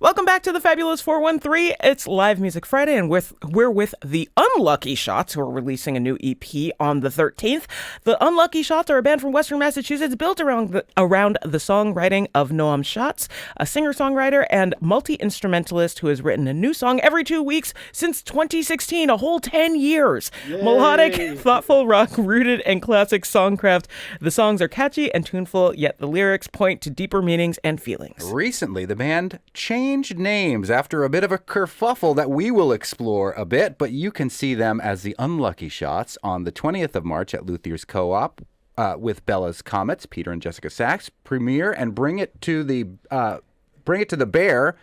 Welcome back to the Fabulous 413. It's Live Music Friday, and we're with the Unlucky Shots, who are releasing a new EP on the 13th. The Unlucky Shots are a band from Western Massachusetts built around the songwriting of Noam Schatz, a singer-songwriter and multi-instrumentalist who has written a new song every 2 weeks since 2016, a whole 10 years. Yay. Melodic, thoughtful rock rooted in classic songcraft. The songs are catchy and tuneful, yet the lyrics point to deeper meanings and feelings. Recently, the band changed names after a bit of a kerfuffle that we will explore a bit, but you can see them as the Unlucky Shots on the 20th of March at Luthier's Co-op with Bella's Comets, Peter and Jessica Sachs, premiere and Bring It to the Bear.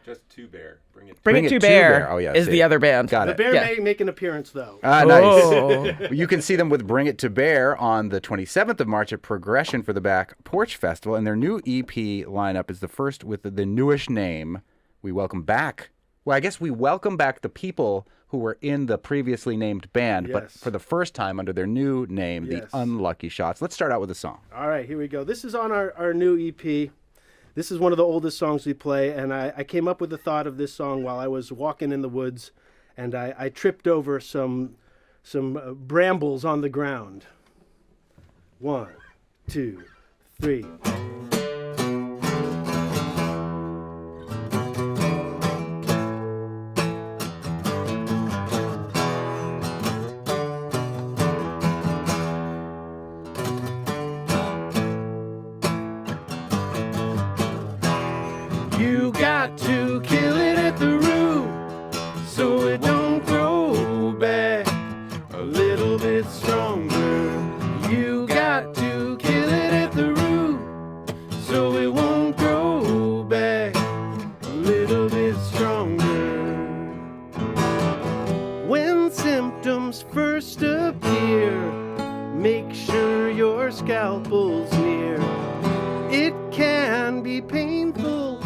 Just to Bear. Bring It to Bear is the other band. Got it. The Bear may make an appearance, though. Nice. Oh. You can see them with Bring It to Bear on the 27th of March at Progression for the Back Porch Festival, and their new EP lineup is the first with the newish name. We welcome back the people who were in the previously named band, yes, but for the first time under their new name, yes, the Unlucky Shots. Let's start out with a song. All right, here we go. This is on our new EP. This is one of the oldest songs we play, and I came up with the thought of this song while I was walking in the woods, and I tripped over some brambles on the ground. 1, 2, 3. You got to kill it at the root so it don't grow back a little bit stronger. You got to kill it at the root so it won't grow back a little bit stronger. When symptoms first appear, make sure your scalpel's near. It can be painful,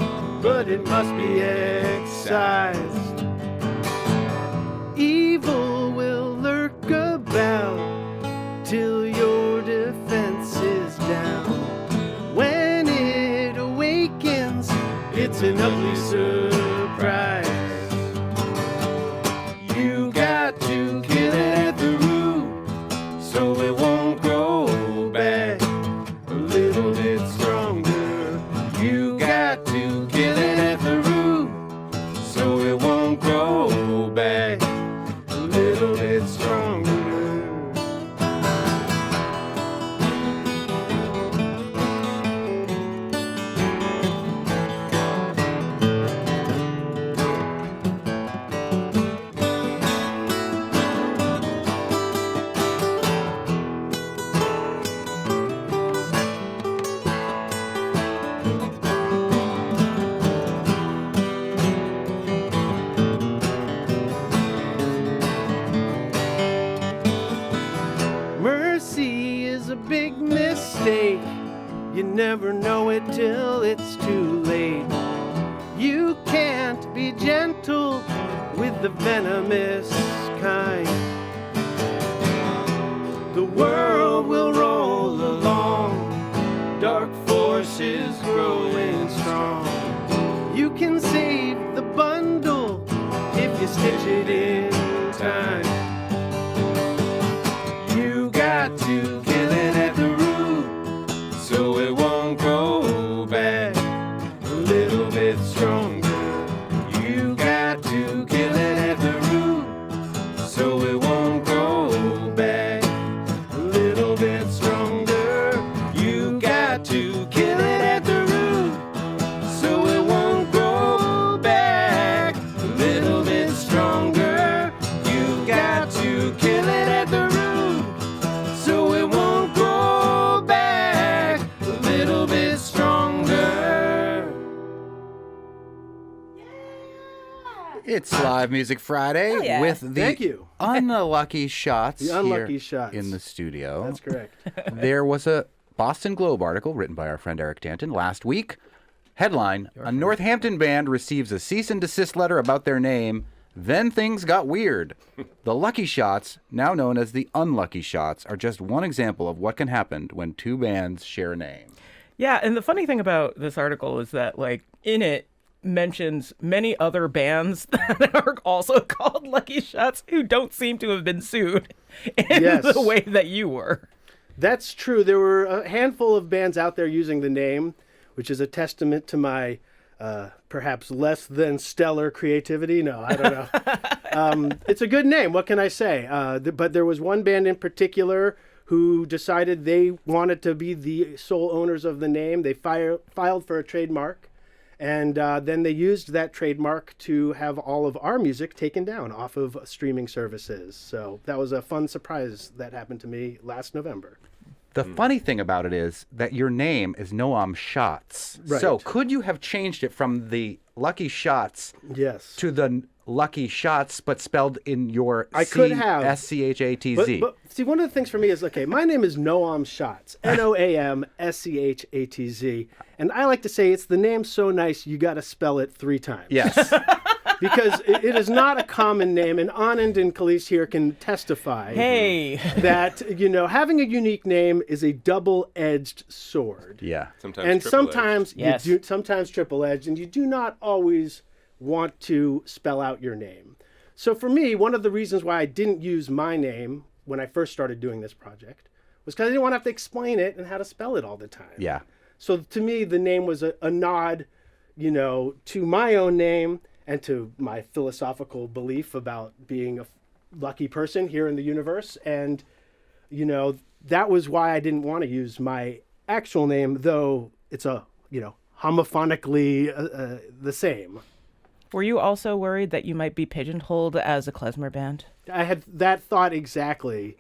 but it must be excised. Evil will lurk about till your defense is down. When it awakens, it's an ugly surprise. You got to kill it at the root so it won't grow back a little bit stronger. You got to kill it at the root so it won't grow back a little bit stronger. Mercy is a big mistake. You never know it till it's too late. You can't be gentle with the venomous kind. The world will roll along, dark forces growing strong. You can save the bundle if you stitch it in time. You got to kill it at the root so it won't grow back a little bit stronger. You got to kill it at the root so it won't grow back a little bit stronger. You got to kill it at the root so it won't grow back a little bit stronger. You got to kill it at the root so it won't grow back a little bit stronger. It's Live Music Friday yeah. with the Thank you. Unlucky Shots The Unlucky here Shots. in the studio. That's correct. There was a Boston Globe article written by our friend Eric Danton last week. Headline, a Northampton band receives a cease and desist letter about their name. Then things got weird. The Lucky Shots, now known as the Unlucky Shots, are just one example of what can happen when two bands share a name. Yeah, and the funny thing about this article is that, like, in it, mentions many other bands that are also called Lucky Shots who don't seem to have been sued in Yes. the way that you were. That's true. There were a handful of bands out there using the name, which is a testament to my perhaps less than stellar creativity. No, I don't know. It's a good name. What can I say? But there was one band in particular who decided they wanted to be the sole owners of the name. They filed for a trademark, and then they used that trademark to have all of our music taken down off of streaming services. So that was a fun surprise that happened to me last November. The funny thing about it is that your name is Noam Schatz. Right. So could you have changed it from the Lucky Shots Yes. to the Lucky Shots, but spelled in your I could have. S-C-H-A-T-Z? But see, one of the things for me is, okay, my name is Noam Schatz, Noamschatz, and I like to say it's the name so nice you got to spell it 3 times. Yes. Because it is not a common name, and Anand and Khalees here can testify Hey. that, having a unique name is a double-edged sword. Yeah. Sometimes And triple-edged. sometimes Yes. sometimes triple-edged, and you do not always want to spell out your name. So for me, one of the reasons why I didn't use my name when I first started doing this project was because I didn't want to have to explain it and how to spell it all the time. Yeah. So to me, the name was a nod, to my own name and to my philosophical belief about being a lucky person here in the universe. And, that was why I didn't want to use my actual name, though it's homophonically the same. Were you also worried that you might be pigeonholed as a klezmer band? I had that thought exactly.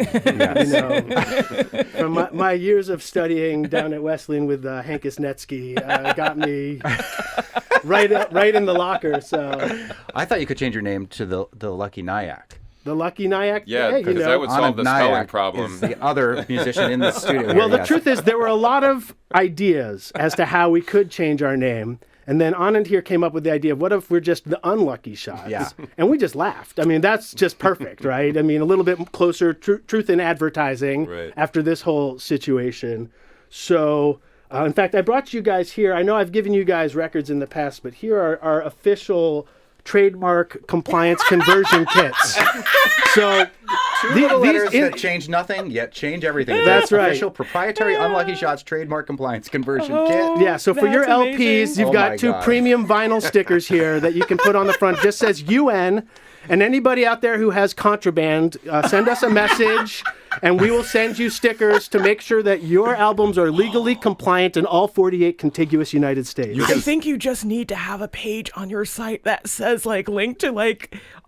From my years of studying down at Wesleyan with Hank Isnetsky got me right in the locker. So I thought you could change your name to the Lucky Nyack. the Lucky Nyack. Yeah, hey, because that would solve Anand the spelling Nyack problem. is the other musician in the studio. Well, here, the truth is, there were a lot of ideas as to how we could change our name. And then Anand here came up with the idea of what if we're just the Unlucky Shots? Yeah. And we just laughed. I mean, that's just perfect, right? I mean, a little bit closer truth in advertising Right. after this whole situation. So, in fact, I brought you guys here. I know I've given you guys records in the past, but here are our official trademark compliance conversion kits. So, Two little letters that change nothing, yet change everything. That's right. Official proprietary Unlucky Shots trademark compliance conversion Oh. kit. Yeah, so for your That's LPs, amazing. you've Oh got my 2 God. premium vinyl stickers here that you can put on the front. Just says UN. And anybody out there who has contraband, send us a message, and we will send you stickers to make sure that your albums are legally compliant in all 48 contiguous United States. I think you just need to have a page on your site that says link to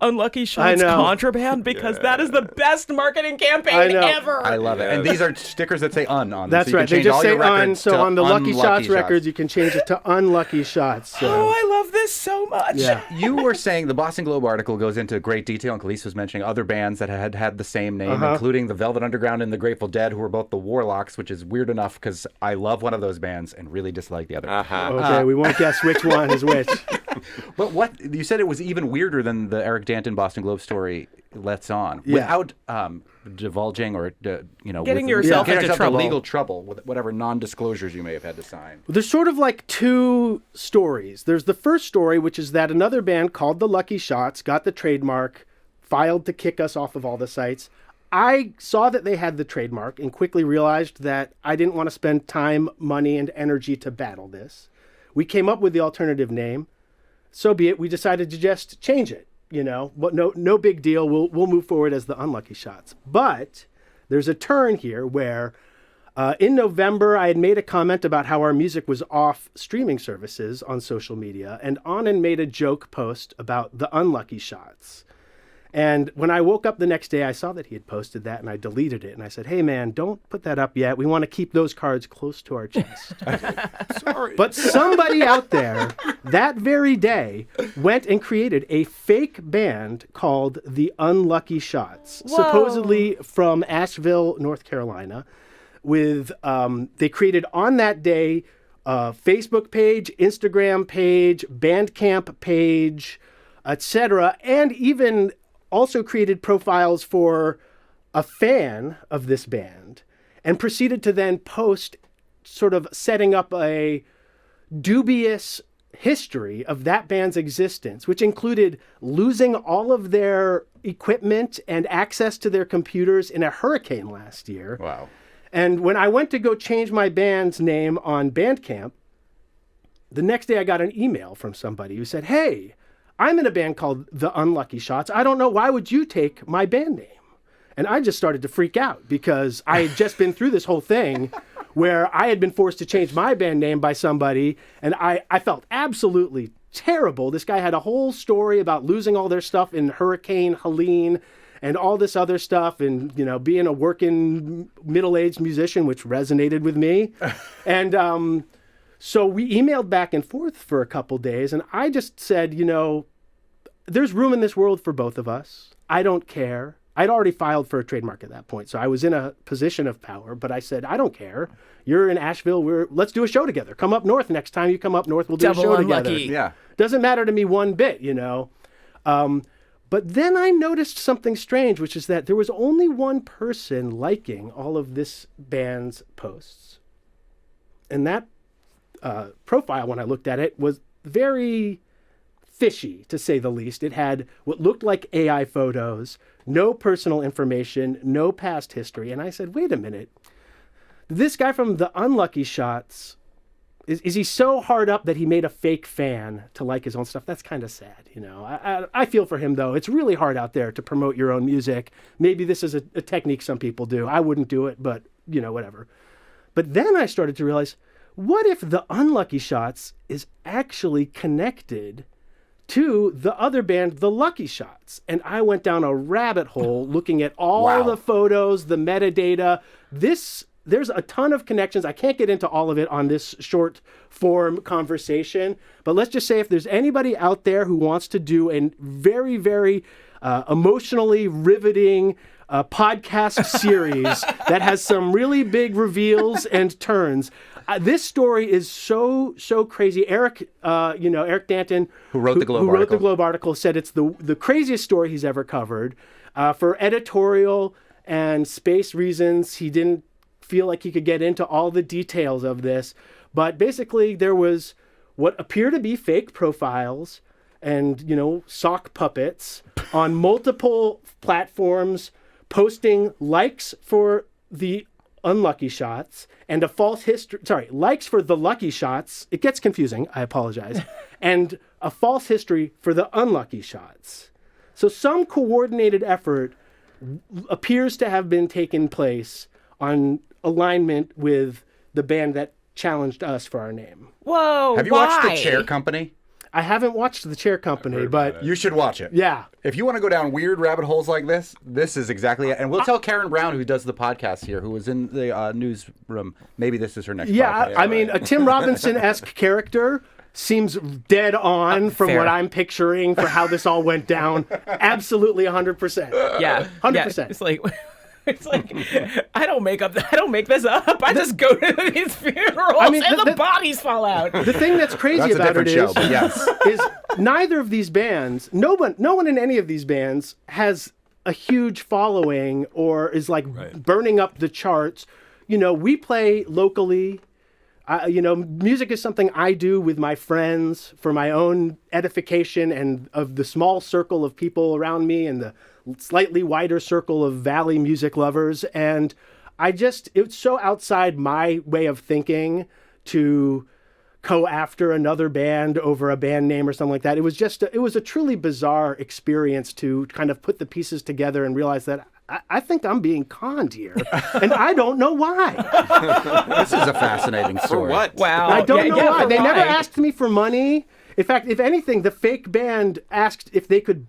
Unlucky Shots know. contraband, because that is the best marketing I campaign know. ever. I love it. And these are stickers that say on them. That's so you right. Can They change just all say your "un," records so to on the Lucky Unlucky Shots records, you can change it to Unlucky Shots. So. Oh, I love this so much. Yeah. You were saying the Boston Globe article goes into great detail, and Khalees was mentioning other bands that had the same name, including the Velvet Underground and the Grateful Dead, who were both the Warlocks, which is weird enough because I love one of those bands and really dislike the other. Okay, we won't guess which one is which. But what you said, it was even weirder than the Eric Danton Boston Globe story lets on, without divulging or Getting yourself into trouble. legal trouble with whatever non-disclosures you may have had to sign. There's sort of 2 stories. There's the first story, which is that another band called the Lucky Shots got the trademark, filed to kick us off of all the sites. I saw that they had the trademark and quickly realized that I didn't want to spend time, money, and energy to battle this. We came up with the alternative name. So be it. We decided to just change it. No big deal. We'll move forward as the Unlucky Shots. But there's a turn here where in November, I had made a comment about how our music was off streaming services on social media, and Anand made a joke post about the Unlucky Shots. And when I woke up the next day, I saw that he had posted that, and I deleted it. And I said, hey, man, don't put that up yet. We want to keep those cards close to our chest. Sorry. But somebody out there that very day went and created a fake band called the Unlucky Shots, supposedly from Asheville, North Carolina. With they created on that day a Facebook page, Instagram page, Bandcamp page, etc., and even also created profiles for a fan of this band, and proceeded to then post sort of setting up a dubious history of that band's existence, which included losing all of their equipment and access to their computers in a hurricane last year. Wow. And when I went to go change my band's name on Bandcamp, the next day I got an email from somebody who said, "Hey, I'm in a band called The Unlucky Shots. I don't know, why would you take my band name?" And I just started to freak out because I had just been through this whole thing where I had been forced to change my band name by somebody, and I felt absolutely terrible. This guy had a whole story about losing all their stuff in Hurricane Helene and all this other stuff, and being a working middle-aged musician, which resonated with me. And so we emailed back and forth for a couple days, and I just said, there's room in this world for both of us. I don't care. I'd already filed for a trademark at that point, so I was in a position of power, but I said, I don't care. You're in Asheville. Let's do a show together. Come up north next time you come up north. We'll do Double a show unlucky. together. Yeah. Doesn't matter to me one bit, But then I noticed something strange, which is that there was only one person liking all of this band's posts. And that profile, when I looked at it, was very fishy, to say the least. It had what looked like AI photos, no personal information, no past history. And I said, wait a minute. This guy from The Unlucky Shots, is he so hard up that he made a fake fan to like his own stuff? That's kind of sad, I feel for him, though. It's really hard out there to promote your own music. Maybe this is a technique some people do. I wouldn't do it, but, whatever. But then I started to realize, what if The Unlucky Shots is actually connected to the other band, The Lucky Shots? And I went down a rabbit hole looking at all the photos, the metadata. There's a ton of connections. I can't get into all of it on this short form conversation, but let's just say if there's anybody out there who wants to do a very, very emotionally riveting podcast series that has some really big reveals and turns, this story is so crazy. Eric Danton, Who wrote the Globe article, said it's the craziest story he's ever covered. For editorial and space reasons, he didn't feel like he could get into all the details of this. But basically, there was what appear to be fake profiles and, sock puppets on multiple platforms posting likes for the Unlucky Shots and a false history, likes for The Lucky Shots. It gets confusing. I apologize. And a false history for the Unlucky Shots. So some coordinated effort appears to have been taking place on alignment with the band that challenged us for our name. Whoa, Have you why? watched The Chair Company? I haven't watched The Chair Company, but You should watch it. yeah. If you want to go down weird rabbit holes like this is exactly it. And we'll tell Karen Brown, who does the podcast here, who was in the newsroom, maybe this is her next Yeah, podcast. I mean, a Tim Robinson-esque character seems dead on from fair. what I'm picturing for how this all went down. Absolutely 100%. Yeah, 100%. Yeah, it's like I don't make this up. I just go to these funerals and the bodies fall out. The thing that's crazy That's a about it different show, but yes. is neither of these bands, no one in any of these bands has a huge following or is burning up the charts. We play locally. Music is something I do with my friends for my own edification and of the small circle of people around me and the slightly wider circle of Valley music lovers. And it's so outside my way of thinking to go after another band over a band name or something like that. It was a truly bizarre experience to kind of put the pieces together and realize that I think I'm being conned here, and I don't know why. This is a fascinating story. For what? Wow, I don't know why. for They never why? asked me for money. In fact, if anything, the fake band asked if they could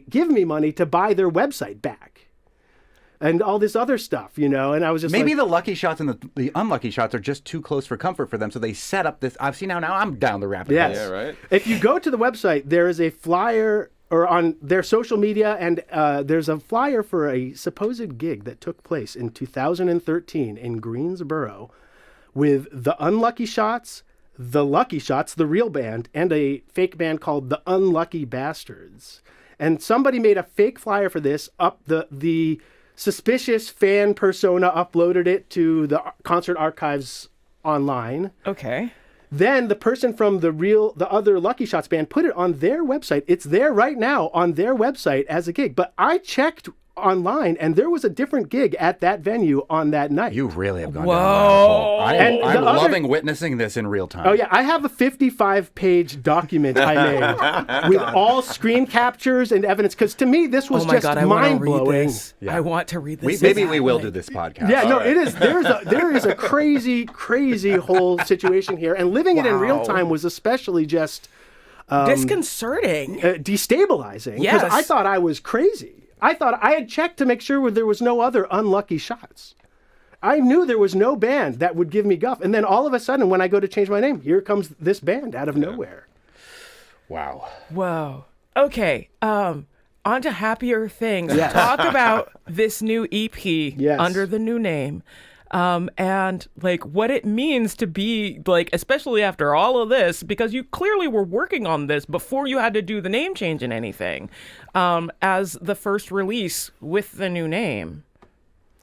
give me money to buy their website back. And all this other stuff, and I was just Maybe like, the Lucky Shots and the Unlucky Shots are just too close for comfort for them, so they set up this. I've seen now I'm down the rabbit yes. hole. Yeah, right. If you go to the website, there is a flyer or on their social media, and there's a flyer for a supposed gig that took place in 2013 in Greensboro with the Unlucky Shots, the Lucky Shots, the real band, and a fake band called the Unlucky Bastards. And somebody made a fake flyer for this, the suspicious fan persona uploaded it to the concert archives online. Okay. Then the person from the other Lucky Shots band put it on their website. It's there right now on their website as a gig. But I checked online, and there was a different gig at that venue on that night. You really have gone Whoa. down a rabbit hole. And I'm the other- loving witnessing this in real time. Oh yeah, I have a 55-page document I made with all screen captures and evidence. Because to me, this was Oh my just God, I want to mind read blowing. this. I want to read this. Maybe we will do this podcast. Yeah, no, it is. There is a crazy whole situation here, and living it in real Wow. time was especially just Disconcerting. destabilizing. Because I Yes. thought I was crazy. I thought I had checked to make sure there was no other Unlucky Shots. I knew there was no band that would give me guff, and then all of a sudden, when I go to change my name, here comes this band out of nowhere. Wow. Whoa. Okay. On to happier things. Yes. Talk about this new EP Yes. under the new name. And like what it means to be like, especially after all of this, because you clearly were working on this before you had to do the name change and anything, as the first release with the new name.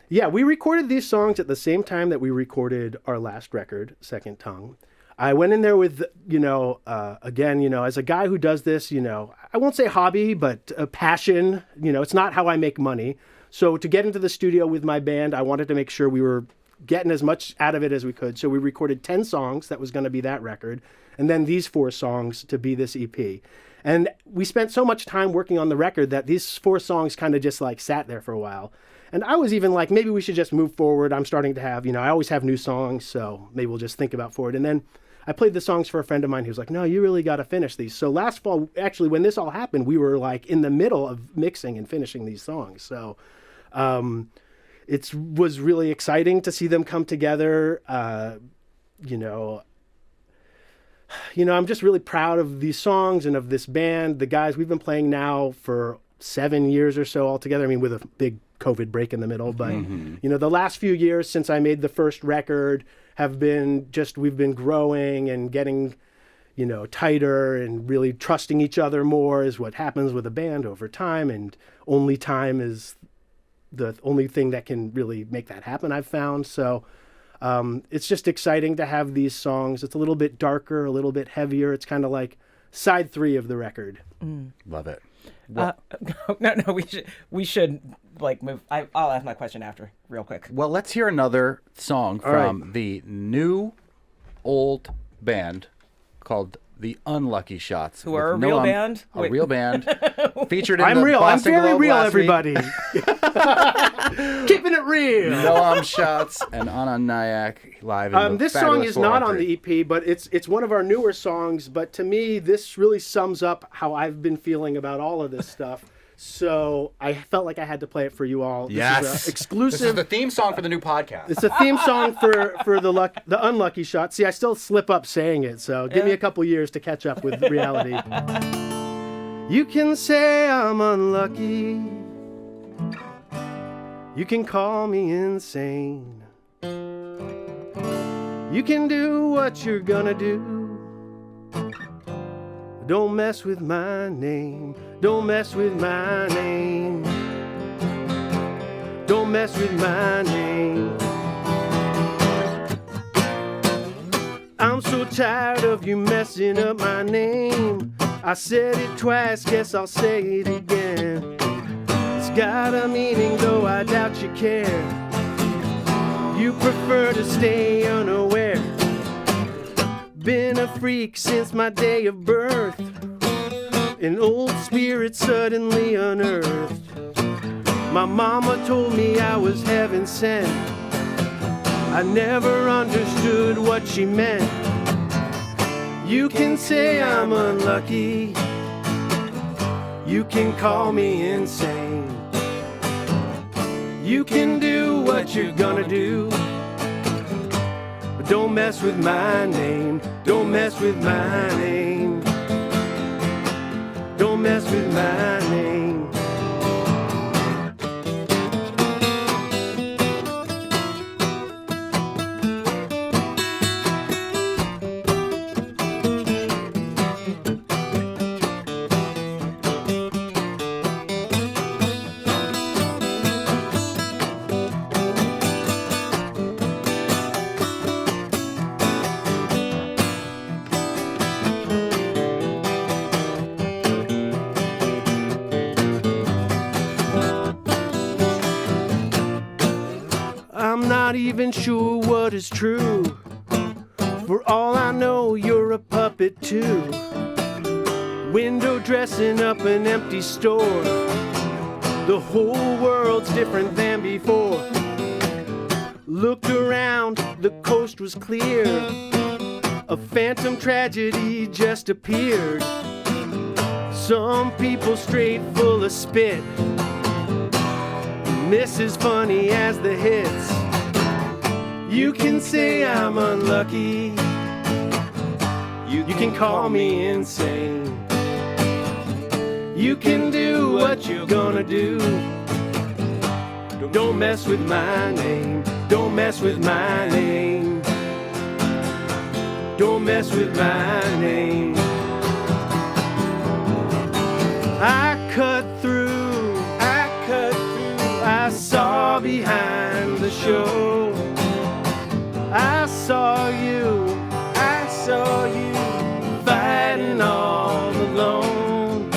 Yeah, we recorded these songs at the same time that we recorded our last record, Second Tongue. I went in there with, again, as a guy who does this, I won't say hobby, but a passion. It's not how I make money. So to get into the studio with my band, I wanted to make sure we were getting as much out of it as we could. So we recorded 10 songs. That was going to be that record. And then these 4 songs to be this EP. And we spent so much time working on the record that these 4 songs kind of just like sat there for a while. And I was even like, maybe we should just move forward. I'm starting to have, I always have new songs, so maybe we'll just think about forward. And then I played the songs for a friend of mine who was like, no, you really got to finish these. So last fall, actually, when this all happened, we were like in the middle of mixing and finishing these songs. So it was really exciting to see them come together. I'm just really proud of these songs and of this band. The guys, we've been playing now for 7 years or so altogether. I mean, with a big COVID break in the middle, but the last few years since I made the first record have been we've been growing and getting, tighter and really trusting each other more is what happens with a band over time. And only time is the only thing that can really make that happen, I've found. So it's just exciting to have these songs. It's a little bit darker, a little bit heavier. It's kind of like side 3 of the record. Love it. No, we should like move. I'll ask my question after real quick. Well, let's hear another song from the new old band called the Unlucky Shots. Who are with a real Noam- band? A Wait. real band. Featured in I'm the real. Boston I'm very Globe real, last week. everybody. Keeping it real. Noam Shots and Anand Nayak live in the This song fabulous is not on 413. the EP, but it's one of our newer songs. But to me, this really sums up how I've been feeling about all of this stuff. So I felt like I had to play it for you all. This Yes. is This exclusive. is the theme song for the new podcast. It's a theme song for the Unlucky Shot. See, I still slip up saying it, so give me a couple years to catch up with reality. You can say I'm unlucky. You can call me insane. You can do what you're gonna do. Don't mess with my name. Don't mess with my name. Don't mess with my name. I'm so tired of you messing up my name. I said it twice, guess I'll say it again. It's got a meaning, though I doubt you care. You prefer to stay unaware. Been a freak since my day of birth. An old spirit suddenly unearthed. My mama told me I was heaven sent. I never understood what she meant. You can say I'm unlucky. You can call me insane. You can do what you're gonna do. But don't mess with my name. Don't mess with my name. Don't mess with my name. even sure what is true. For all I know, you're a puppet too. Window dressing up an empty store. The whole world's different than before. Looked around, the coast was clear. A phantom tragedy just appeared. Some people straight full of spit. Miss as funny as the hits. You can say I'm unlucky. You can call me insane. You can do what you're gonna do. Don't mess with my name. Don't mess with my name. Don't mess with my name. I cut through, I saw behind the show. I saw you fighting all alone.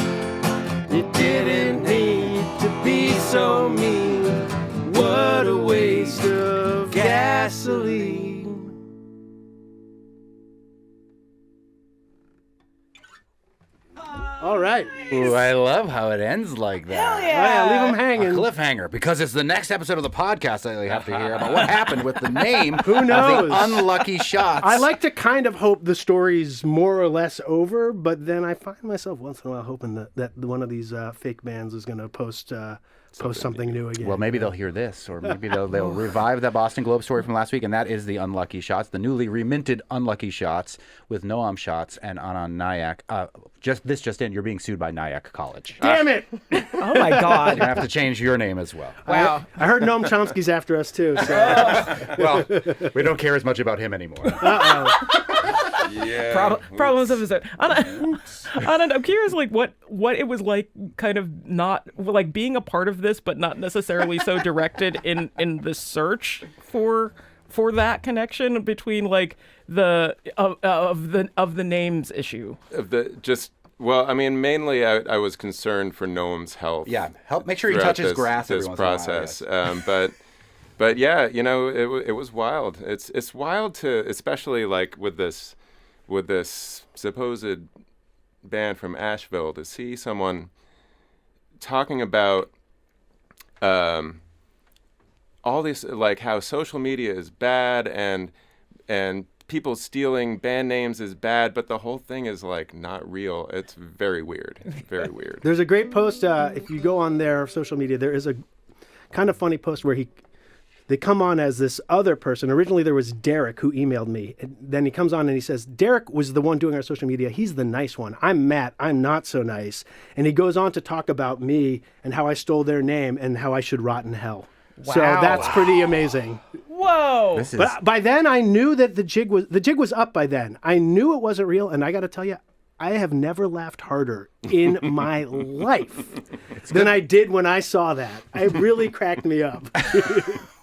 It didn't need to be so mean. What a waste of gasoline. All right. Ooh, I love how it ends like that. Yeah, leave them A hanging. cliffhanger, because it's the next episode of the podcast that we have to hear about what happened with the name Who knows? of the Unlucky Shots. I like to kind of hope the story's more or less over, but then I find myself once in a while hoping that one of these fake bands is going to post something new again. Well, maybe they'll hear this, or maybe they'll revive that Boston Globe story from last week, and that is the Unlucky Shots, the newly reminted Unlucky Shots with Noam Schatz and Anand Nayak. Just in, you're being sued by Nayak College. Damn it! Oh my God. You have to change your name as well. Wow. I heard Noam Chomsky's after us too. So. Well, we don't care as much about him anymore. Yeah. Problems of his own. Anand, I'm curious, like what it was like, kind of not like being a part of this, but not necessarily so directed in the search for that connection between like the of the names issue. Well, I mean, mainly I was concerned for Noam's health. Yeah, make sure he throughout touches grass every this once in a while, process. yes. But yeah, you know, it was wild. It's wild to, especially like with this supposed band from Asheville, to see someone talking about all this, like how social media is bad and people stealing band names is bad, but the whole thing is like not real. It's very weird. Very weird. There's a great post. If you go on their social media, there is a kind of funny post where they come on as this other person. Originally, there was Derek who emailed me. And then he comes on and he says, Derek was the one doing our social media. He's the nice one. I'm Matt. I'm not so nice. And he goes on to talk about me and how I stole their name and how I should rot in hell. Wow. So that's pretty amazing. Whoa. This is But by then, I knew that the jig was up by then. I knew it wasn't real. And I got to tell you, I have never laughed harder in my life than I did when I saw that. It really cracked me up.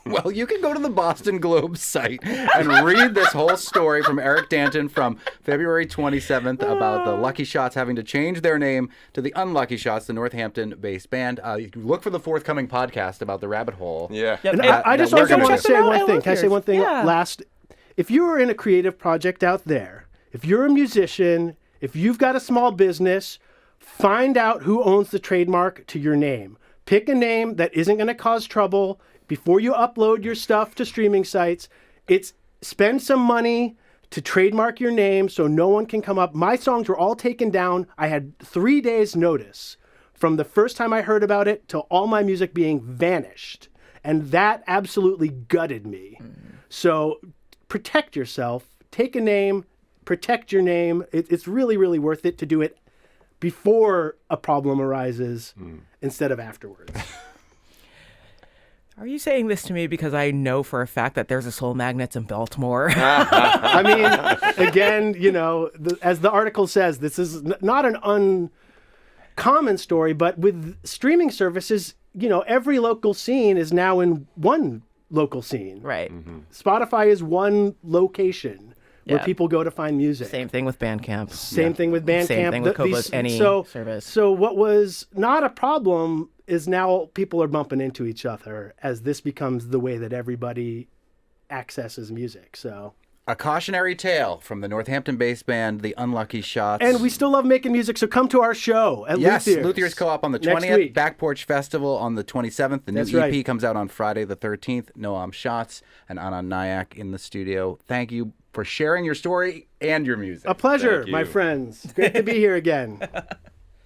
Well, you can go to the Boston Globe site and read this whole story from Eric Danton from February 27th about the Lucky Shots having to change their name to the Unlucky Shots, the Northampton-based band. You can look for the forthcoming podcast about the Rabbit Hole. Yeah. Yep. And And I just we're also gonna want to do. say one I thing. love Can I say yours. one thing Yeah. last? If you are in a creative project out there, if you're a musician, if you've got a small business, find out who owns the trademark to your name. Pick a name that isn't going to cause trouble before you upload your stuff to streaming sites. Spend some money to trademark your name so no one can come up. My songs were all taken down. I had 3 days notice from the first time I heard about it to all my music being vanished. And that absolutely gutted me. So protect yourself, take a name, protect your name. It's really, really worth it to do it before a problem arises instead of afterwards. Are you saying this to me because I know for a fact that there's a Soul Magnets in Baltimore? I mean, again, as the article says, this is not an uncommon story, but with streaming services, every local scene is now in one local scene. Right. Spotify is one location where Yeah. people go to find music. Same thing with Bandcamp. Same thing with Bandcamp. Same thing with Kobo's Any service. So what was not a problem is now people are bumping into each other as this becomes the way that everybody accesses music. So. A cautionary tale from the Northampton-based band, The Unlucky Shots. And we still love making music, so come to our show at Yes, Luthier's. Luthier's Co-op on the Next 20th, week. Back Porch Festival on the 27th. The new That's EP right. comes out on Friday the 13th. Noam Schatz and Anand Nayak in the studio. Thank you for sharing your story and your music. A pleasure, Thank my you. friends. Great to be here again.